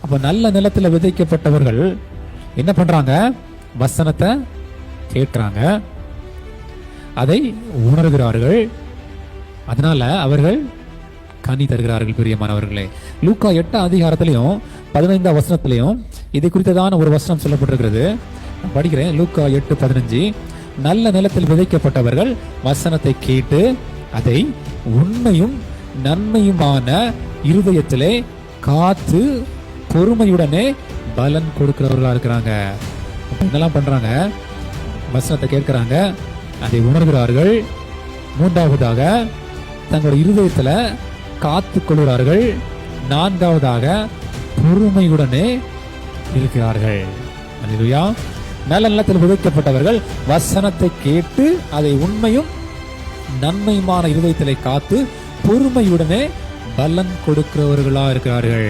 அப்ப நல்ல நிலத்துல விதைக்கப்பட்டவர்கள் என்ன பண்றாங்க? வசனத்தை கேட்கிறாங்க, அதை உணர்கிறார்கள், அதனால அவர்கள் கனி தருகிறார்கள். பிரியமானவர்களே, லூக்கா 8 அதிகாரத்திலையும் 15 வசனத்திலையும் இதை குறித்ததான ஒரு வசனம் சொல்லப்பட்டிருக்கிறது. படிக்கிறேன். லூக்கா 8:15. நல்ல நிலத்தில் விதைக்கப்பட்டவர்கள் வசனத்தை கேட்டு அதை உண்மையும் நன்மையுமான இருதயத்திலே காத்து பொறுமையுடனே பலன் கொடுக்கிறவர்களா இருக்கிறாங்க. என்னெல்லாம் பண்றாங்க? வசனத்தை கேட்கிறாங்க, அதை உணர்கிறார்கள், மூன்றாவதாக தங்களுடைய இருதயத்துல காத்து கொள்கிறார்கள், நான்காவதாக பொறுமையுடனே இருக்கிறார்கள். அல்லேலூயா. நல்ல நிலத்தில் விதைக்கப்பட்டவர்கள் வசனத்தை கேட்டு அதை உண்மையும் நன்மையுமான இருதயத்திலே காத்து பொறுமையுடனே பலன் கொடுக்கிறவர்களா இருக்கிறார்கள்.